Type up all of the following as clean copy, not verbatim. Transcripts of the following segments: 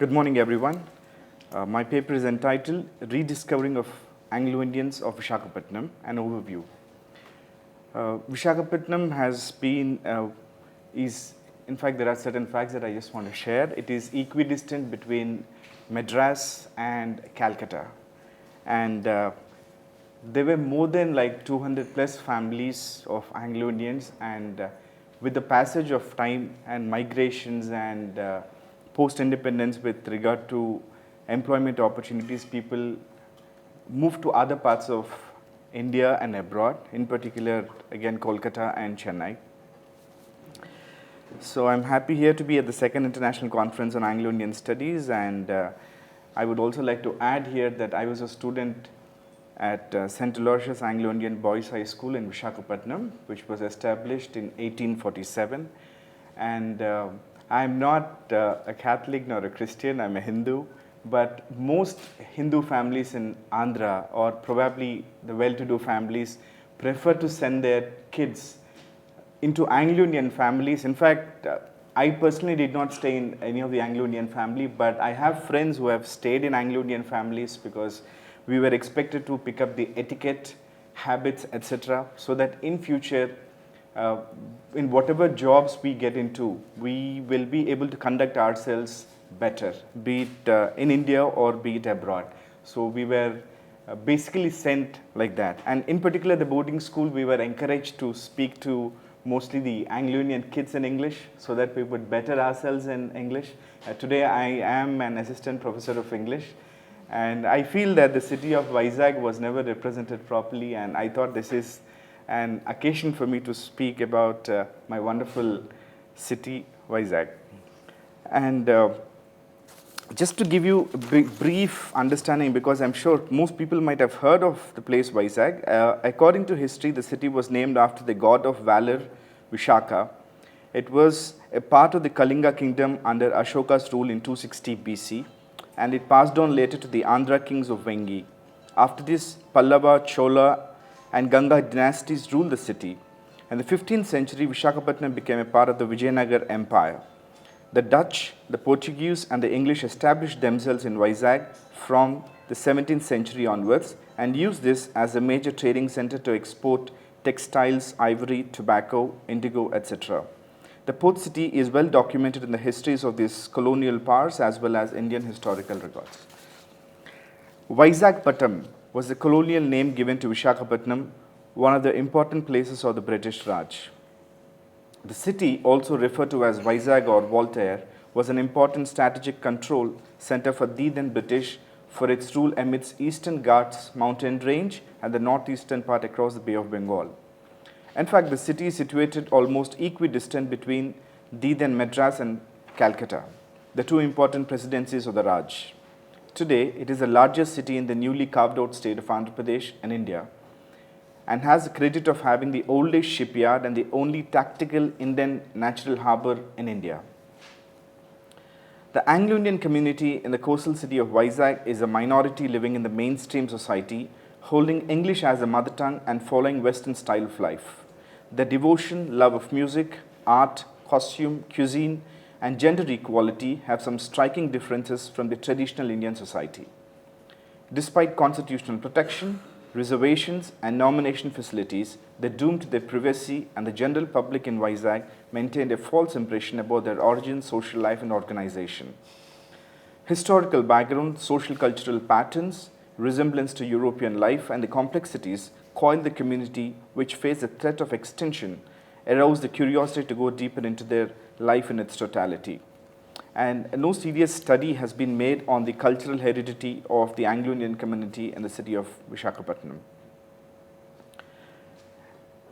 Good morning, everyone. My paper is entitled Rediscovering of Anglo-Indians of Visakhapatnam, an overview. Visakhapatnam has been, in fact, there are certain facts that I just want to share. It is equidistant between Madras and Calcutta. And there were more than like 200 plus families of Anglo-Indians, and with the passage of time and migrations and post-independence with regard to employment opportunities, people moved to other parts of India and abroad, in particular, again, Kolkata and Chennai. So I'm happy here to be at the second International Conference on Anglo-Indian Studies, and I would also like to add here that I was a student at St. Aloysius Anglo-Indian Boys High School in Visakhapatnam, which was established in 1847. And I'm not a Catholic nor a Christian, I'm a Hindu, but most Hindu families in Andhra, or probably the well-to-do families, prefer to send their kids into Anglo-Indian families. In fact, I personally did not stay in any of the Anglo-Indian family, but I have friends who have stayed in Anglo-Indian families because we were expected to pick up the etiquette, habits, etc., so that in future, in whatever jobs we get into, we will be able to conduct ourselves better, be it in India or be it abroad. So we were basically sent like that. And in particular, the boarding school, we were encouraged to speak to mostly the Anglo-Indian kids in English so that we would better ourselves in English. Today, I am an assistant professor of English. And I feel that the city of Vizag was never represented properly, and I thought this is an occasion for me to speak about my wonderful city, Vizag. And just to give you a brief understanding, because I'm sure most people might have heard of the place Vizag. According to history, the city was named after the god of valor, Vishaka. It was a part of the Kalinga kingdom under Ashoka's rule in 260 BC. And it passed on later to the Andhra kings of Vengi. After this, Pallava, Chola, and Ganga dynasties ruled the city. In the 15th century, Visakhapatnam became a part of the Vijayanagar Empire. The Dutch, the Portuguese, and the English established themselves in Vizag from the 17th century onwards and used this as a major trading center to export textiles, ivory, tobacco, indigo, etc. The port city is well documented in the histories of these colonial powers as well as Indian historical records. Visakhapatnam was the colonial name given to Visakhapatnam, one of the important places of the British Raj. The city, also referred to as Vizag or Voltaire, was an important strategic control center for the then British for its rule amidst Eastern Ghats mountain range and the northeastern part across the Bay of Bengal. In fact, the city is situated almost equidistant between the then Madras and Calcutta, the two important presidencies of the Raj. Today, it is the largest city in the newly carved out state of Andhra Pradesh in India and has the credit of having the oldest shipyard and the only tactical Indian natural harbor in India. The Anglo-Indian community in the coastal city of Vizag is a minority living in the mainstream society, holding English as a mother tongue and following Western style of life. Their devotion, love of music, art, costume, cuisine, and gender equality have some striking differences from the traditional Indian society. Despite constitutional protection, reservations, and nomination facilities, they doomed to their privacy, and the general public in Vizag maintained a false impression about their origins, social life, and organization. Historical background, social cultural patterns, resemblance to European life, and the complexities coiled the community, which faced the threat of extinction, aroused the curiosity to go deeper into their life in its totality. And no serious study has been made on the cultural heredity of the Anglo-Indian community in the city of Visakhapatnam.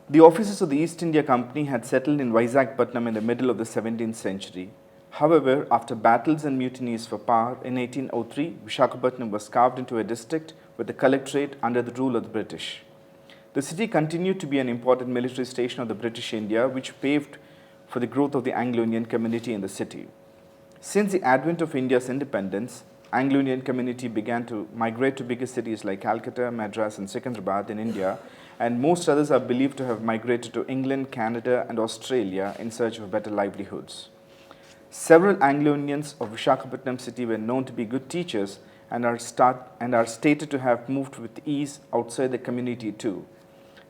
The officers of the East India Company had settled in Visakhapatnam in the middle of the 17th century. However, after battles and mutinies for power in 1803, Visakhapatnam was carved into a district with a collectorate under the rule of the British. The city continued to be an important military station of the British India, which paved for the growth of the Anglo-Indian community in the city. Since the advent of India's independence, Anglo-Indian community began to migrate to bigger cities like Calcutta, Madras, and Secunderabad in India, and most others are believed to have migrated to England, Canada, and Australia in search of better livelihoods. Several Anglo-Indians of Visakhapatnam city were known to be good teachers and are stated to have moved with ease outside the community too.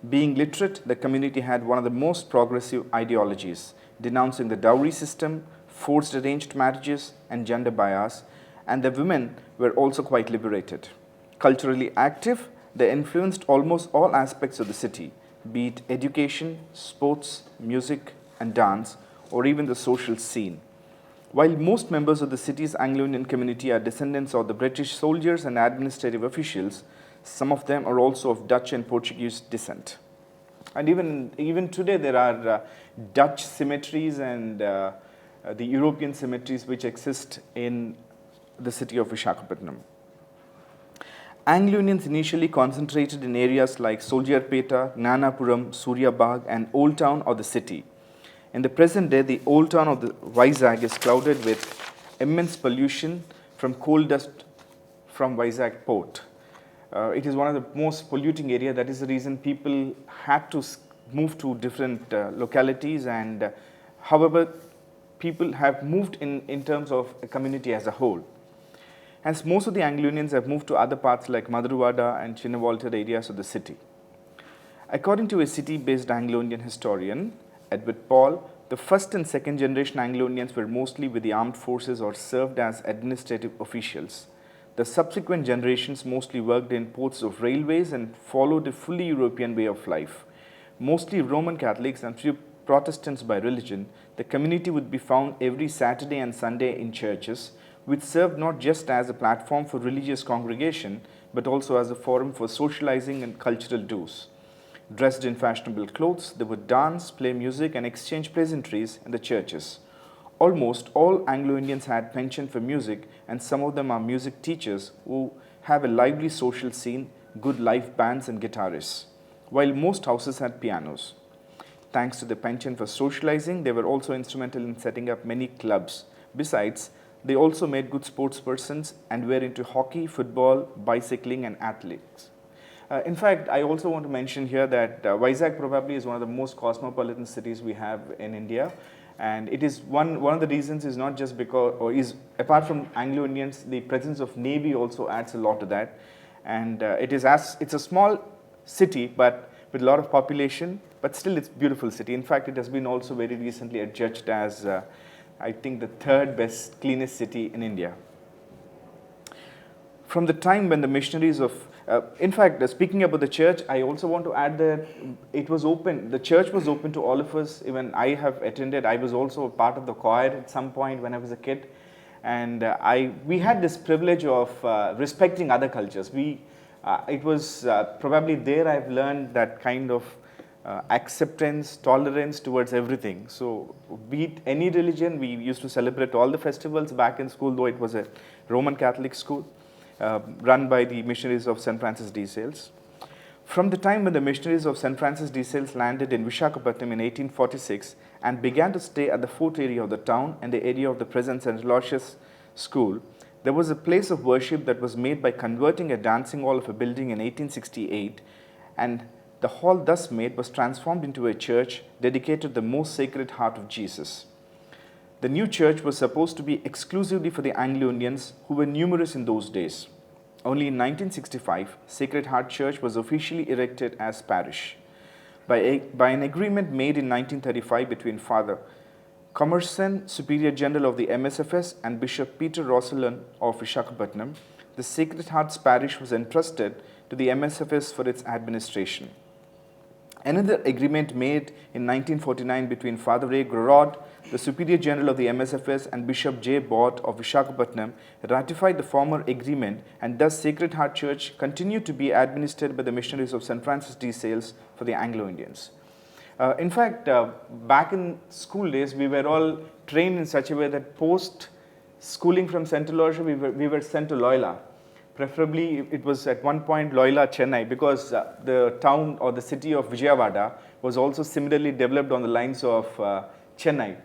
Being literate, the community had one of the most progressive ideologies, denouncing the dowry system, forced arranged marriages, and gender bias, and the women were also quite liberated. Culturally active, they influenced almost all aspects of the city, be it education, sports, music, and dance, or even the social scene. While most members of the city's Anglo-Indian community are descendants of the British soldiers and administrative officials, some of them are also of Dutch and Portuguese descent. And even today, there are Dutch cemeteries and the European cemeteries which exist in the city of Visakhapatnam. Anglo-Indians initially concentrated in areas like Soldiarpeta, Gnanapuram, Suryabag, and Old Town of the city. In the present day, the Old Town of the Vizag is clouded with immense pollution from coal dust from Vizag port. It is one of the most polluting area. That is the reason people had to move to different localities, and however, people have moved in terms of a community as a whole. Hence, most of the Anglo-Indians have moved to other parts like Madhurwada and Chinnavolted areas of the city. According to a city-based Anglo-Indian historian, Edward Paul, the first and second generation Anglo-Indians were mostly with the armed forces or served as administrative officials. The subsequent generations mostly worked in ports of railways and followed a fully European way of life. Mostly Roman Catholics and few Protestants by religion, the community would be found every Saturday and Sunday in churches, which served not just as a platform for religious congregation, but also as a forum for socializing and cultural dues. Dressed in fashionable clothes, they would dance, play music, and exchange pleasantries in the churches. Almost all Anglo-Indians had penchant for music, and some of them are music teachers who have a lively social scene, good live bands and guitarists, while most houses had pianos. Thanks to the penchant for socializing, they were also instrumental in setting up many clubs. Besides, they also made good sportspersons and were into hockey, football, bicycling, and athletics. In fact, I also want to mention here that Vizag probably is one of the most cosmopolitan cities we have in India. And it is one of the reasons is not just because, or is apart from Anglo-Indians, the presence of Navy also adds a lot to that. And it's a small city, but with a lot of population, but still it's a beautiful city. In fact, it has been also very recently adjudged as, I think, the third best, cleanest city in India. From the time when the missionaries of, in fact, speaking about the church, I also want to add that it was open, the church was open to all of us. Even I have attended, I was also a part of the choir at some point when I was a kid. And we had this privilege of respecting other cultures. It was probably there I've learned that kind of acceptance, tolerance towards everything. So be it any religion, we used to celebrate all the festivals back in school, though it was a Roman Catholic school. Run by the missionaries of St. Francis de Sales. From the time when the missionaries of St. Francis de Sales landed in Visakhapatnam in 1846 and began to stay at the fort area of the town and the area of the present St. Aloysius School, there was a place of worship that was made by converting a dancing hall of a building in 1868, and the hall thus made was transformed into a church dedicated to the most sacred heart of Jesus. The new church was supposed to be exclusively for the Anglo-Indians, who were numerous in those days. Only in 1965, Sacred Heart Church was officially erected as parish. By an agreement made in 1935 between Father Commerson, Superior General of the MSFS, and Bishop Peter Rosselin of Visakhapatnam, the Sacred Hearts Parish was entrusted to the MSFS for its administration. Another agreement made in 1949 between Father A. Grorod, the Superior General of the MSFS, and Bishop J. Bott of Visakhapatnam ratified the former agreement, and thus Sacred Heart Church continued to be administered by the missionaries of St. Francis de Sales for the Anglo-Indians. In fact, back in school days, we were all trained in such a way that post-schooling from St. Aloysius, we were sent to Loyola. Preferably, it was at one point Loyola, Chennai, because the town or the city of Vijayawada was also similarly developed on the lines of Chennai.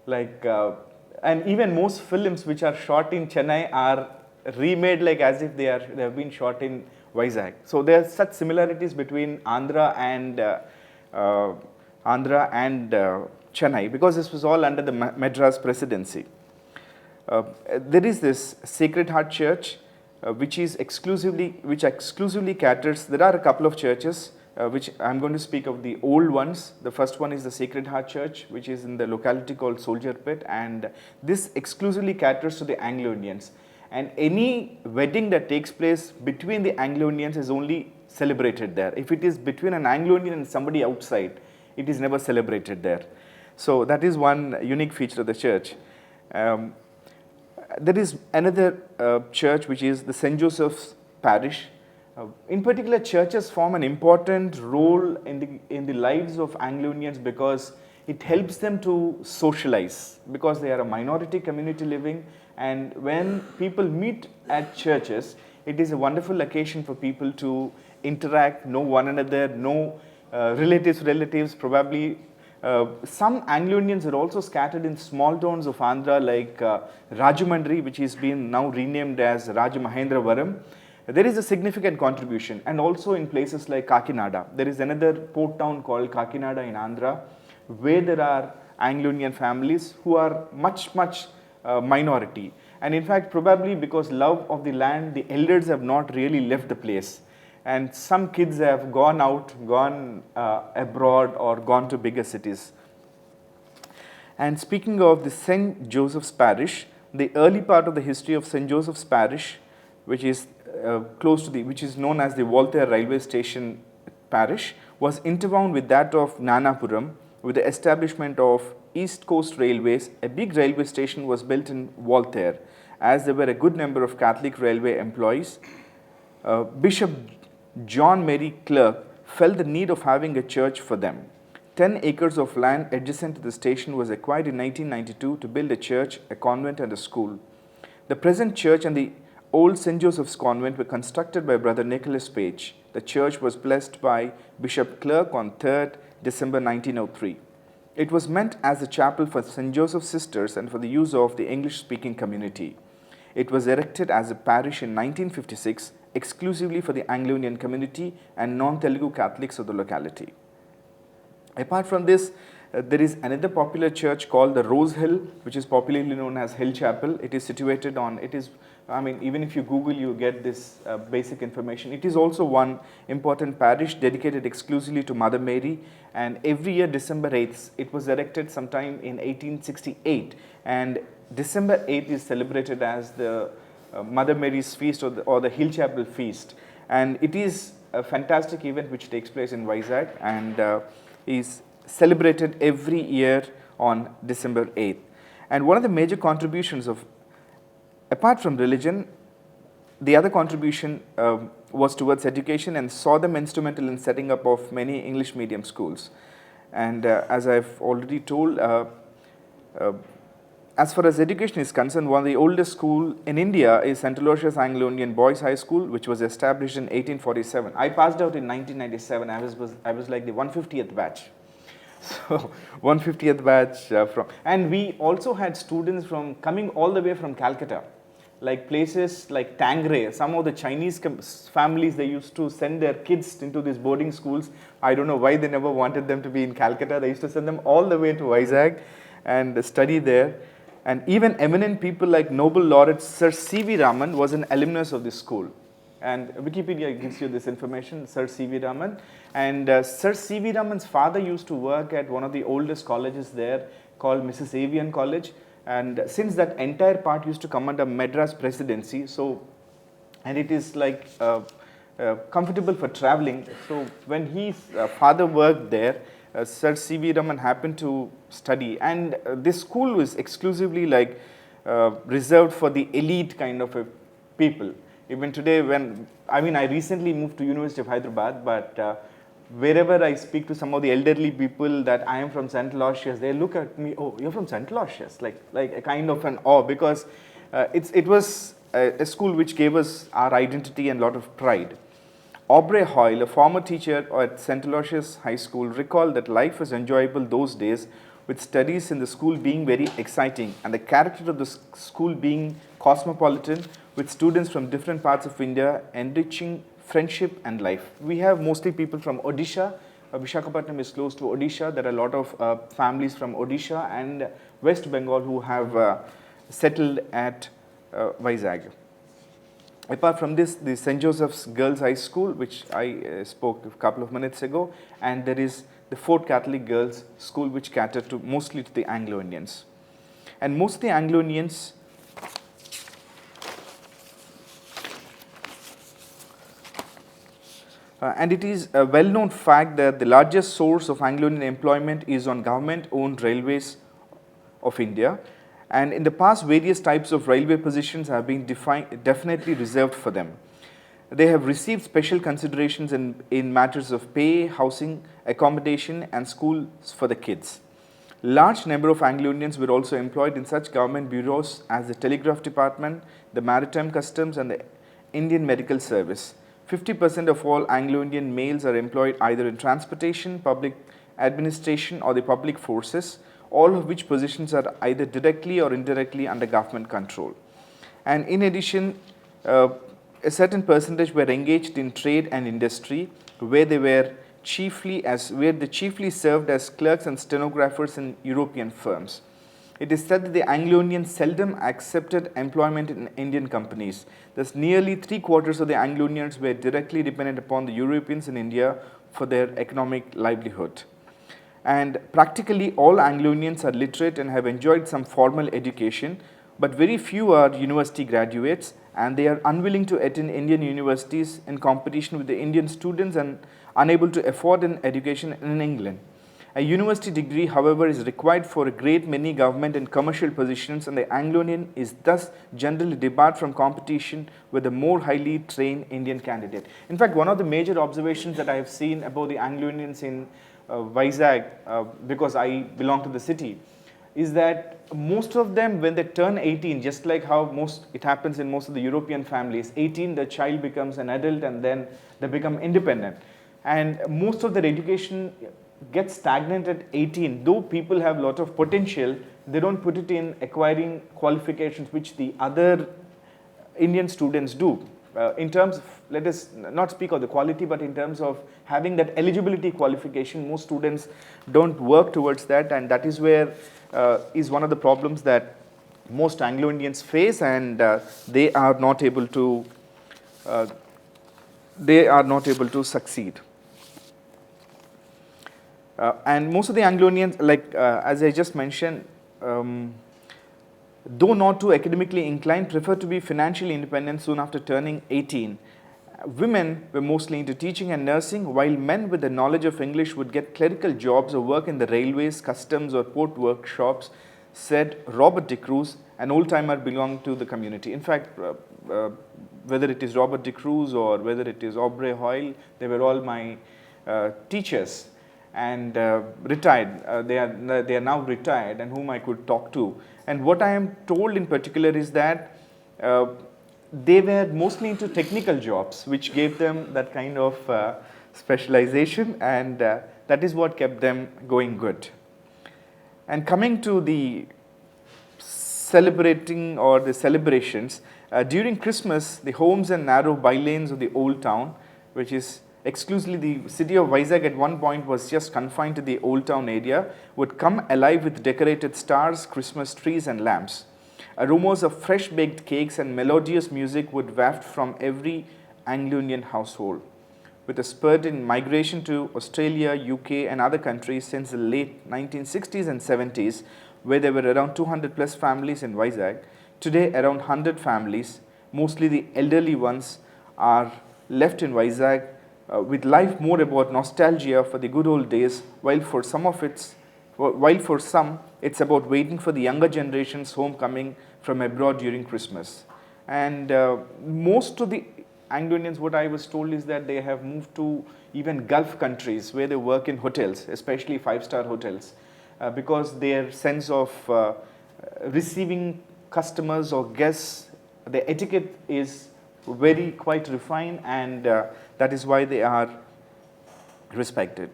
And even most films which are shot in Chennai are remade like as if they have been shot in Vizag. So there are such similarities between Andhra and Chennai, because this was all under the Madras presidency. There is this Sacred Heart Church, which exclusively caters. There are a couple of churches which I'm going to speak of the old ones. The first one is the Sacred Heart Church, which is in the locality called Soldier Pit, and this exclusively caters to the Anglo-Indians. And any wedding that takes place between the Anglo-Indians is only celebrated there. If it is between an Anglo-Indian and somebody outside, it is never celebrated there. So that is one unique feature of the church. There is another church which is the St. Joseph's Parish. In particular, churches form an important role in the lives of Anglo-Indians because it helps them to socialize, because they are a minority community living, and when people meet at churches, it is a wonderful occasion for people to interact, know one another, know relatives, probably. Some Anglo-Indians are also scattered in small towns of Andhra like Rajamandri, which is been now renamed as Rajamahendravaram. There is a significant contribution, and also in places like Kakinada. There is another port town called Kakinada in Andhra, where there are Anglo-Indian families who are much minority. And in fact, probably because love of the land, the elders have not really left the place. And some kids have gone abroad or gone to bigger cities. And speaking of the St. Joseph's Parish, the early part of the history of St. Joseph's Parish, which is which is known as the Voltaire Railway Station Parish, was interwound with that of Nanapuram. With the establishment of East Coast Railways, a big railway station was built in Voltaire, as there were a good number of Catholic railway employees. Bishop John Mary Clerk felt the need of having a church for them. 10 acres of land adjacent to the station was acquired in 1992 to build a church, a convent and a school. The present church and the old St. Joseph's Convent were constructed by Brother Nicholas Page. The church was blessed by Bishop Clerk on 3rd December 1903. It was meant as a chapel for St. Joseph's Sisters and for the use of the English-speaking community. It was erected as a parish in 1956 exclusively for the Anglo-Indian community and non-Telugu Catholics of the locality. Apart from this, there is another popular church called the Rose Hill, which is popularly known as Hill Chapel. It is situated on, even if you Google, you get this basic information. It is also one important parish dedicated exclusively to Mother Mary, and every year December 8th, it was erected sometime in 1868, and December 8th is celebrated as the Mother Mary's feast or the Hill Chapel feast, and it is a fantastic event which takes place in Vizag and is celebrated every year on December 8th. And one of the major contributions apart from religion, the other contribution was towards education, and saw them instrumental in setting up of many English medium schools. And as I've already told, as far as education is concerned, one of the oldest school in India is St. Aloysius Anglo-Indian Boys High School, which was established in 1847. I passed out in 1997. I was like the 150th batch. So 150th batch and we also had students coming all the way from Calcutta, like places like Tangray. Some of the Chinese families, they used to send their kids into these boarding schools. I don't know why they never wanted them to be in Calcutta. They used to send them all the way to Vizag and study there. And even eminent people like Nobel laureate Sir C.V. Raman was an alumnus of this school. And Wikipedia gives you this information, Sir C.V. Raman. And Sir C.V. Raman's father used to work at one of the oldest colleges there called Mrs. Avian College. And since that entire part used to come under Madras Presidency, and it is like comfortable for traveling. So when his father worked there, Sir C.V. Raman happened to study. And this school was exclusively like reserved for the elite kind of people. Even today, I recently moved to University of Hyderabad, but wherever I speak to some of the elderly people that I am from St. Aloysius, they look at me, oh, you're from St. Aloysius, like a kind of an awe, because it was a school which gave us our identity and a lot of pride. Aubrey Hoyle, a former teacher at St. Aloysius High School, recalled that life was enjoyable those days, with studies in the school being very exciting and the character of the school being cosmopolitan, with students from different parts of India enriching friendship and life. We have mostly people from Odisha. Visakhapatnam is close to Odisha. There are a lot of families from Odisha and West Bengal who have settled at Vizag. Apart from this, the St. Joseph's Girls High School, which I spoke a couple of minutes ago, and there is the Fort Catholic Girls School, which cater to mostly to the Anglo-Indians. And most of the Anglo-Indians and it is a well-known fact that the largest source of Anglo-Indian employment is on government-owned railways of India. And in the past, various types of railway positions have been definitely reserved for them. They have received special considerations in matters of pay, housing, accommodation, and schools for the kids. Large number of Anglo-Indians were also employed in such government bureaus as the Telegraph Department, the Maritime Customs, and the Indian Medical Service. 50% of all Anglo-Indian males are employed either in transportation, public administration, or the public forces, all of which positions are either directly or indirectly under government control. And in addition, a certain percentage were engaged in trade and industry, where they chiefly served as clerks and stenographers in European firms. It is said that the Anglo-Indians seldom accepted employment in Indian companies. Thus, nearly 3/4 of the Anglo-Indians were directly dependent upon the Europeans in India for their economic livelihood. And practically all Anglo-Indians are literate and have enjoyed some formal education, but very few are university graduates, and they are unwilling to attend Indian universities in competition with the Indian students and unable to afford an education in England. A university degree, however, is required for a great many government and commercial positions, and the Anglo-Indian is thus generally debarred from competition with a more highly trained Indian candidate. In fact, one of the major observations that I have seen about the Anglo-Indians in Vizag, because I belong to the city, is that most of them, when they turn 18, just like how it happens in most of the European families, 18 the child becomes an adult and then they become independent. And most of their education gets stagnant at 18. Though people have a lot of potential, they don't put it in acquiring qualifications which the other Indian students do. In terms of, let us not speak of the quality, but in terms of having that eligibility qualification, most students don't work towards that, and that is where is one of the problems that most Anglo-Indians face, and they are not able to succeed. And most of the Anglo-Indians, like as I just mentioned, though not too academically inclined, prefer to be financially independent soon after turning 18. Women were mostly into teaching and nursing, while men with the knowledge of English would get clerical jobs or work in the railways, customs, or port workshops, said Robert de Cruz, an old-timer belonging to the community. In fact, whether it is Robert de Cruz or whether it is Aubrey Hoyle, they were all my teachers and retired. They are now retired, and whom I could talk to. And what I am told in particular is that they were mostly into technical jobs, which gave them that kind of specialization, and that is what kept them going good. And coming to the celebrating or the celebrations, during Christmas, the homes and narrow bylanes of the old town, which is exclusively the city of Vizag at one point was just confined to the old town area, would come alive with decorated stars, Christmas trees, and lamps. Aromas of fresh baked cakes and melodious music would waft from every Anglo-Indian household. With a spurt in migration to Australia, UK, and other countries since the late 1960s and 70s, where there were around 200 plus families in Vizag, today around 100 families, mostly the elderly ones, are left in Vizag with life more about nostalgia for the good old days, while for some it's about waiting for the younger generation's homecoming from abroad during Christmas. And most of the Anglo-Indians, what I was told is that they have moved to even Gulf countries where they work in hotels, especially 5-star hotels, because their sense of receiving customers or guests, the etiquette is very quite refined, and that is why they are respected.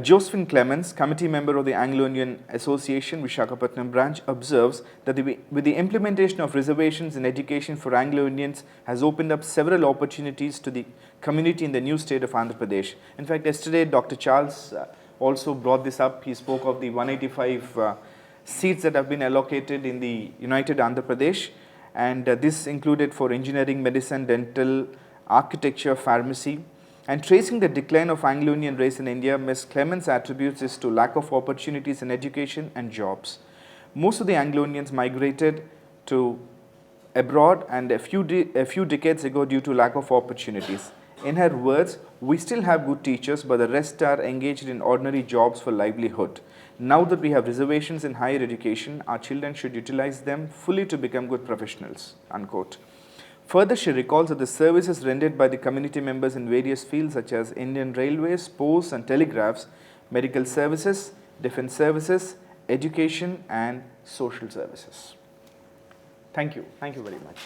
Josephine Clements, committee member of the Anglo-Indian Association, Visakhapatnam branch, observes that with the implementation of reservations in education for Anglo-Indians has opened up several opportunities to the community in the new state of Andhra Pradesh. In fact, yesterday Dr. Charles also brought this up. He spoke of the 185 seats that have been allocated in the United Andhra Pradesh, and this included for engineering, medicine, dental, architecture, pharmacy. And tracing the decline of Anglo-Indian race in India, Ms. Clements attributes this to lack of opportunities in education and jobs. Most of the Anglo-Indians migrated to abroad and a few decades ago due to lack of opportunities. In her words, we still have good teachers, but the rest are engaged in ordinary jobs for livelihood. Now that we have reservations in higher education, our children should utilize them fully to become good professionals, unquote. Further, she recalls that the services rendered by the community members in various fields such as Indian Railways, Posts and Telegraphs, medical services, defense services, education and social services. Thank you. Thank you very much.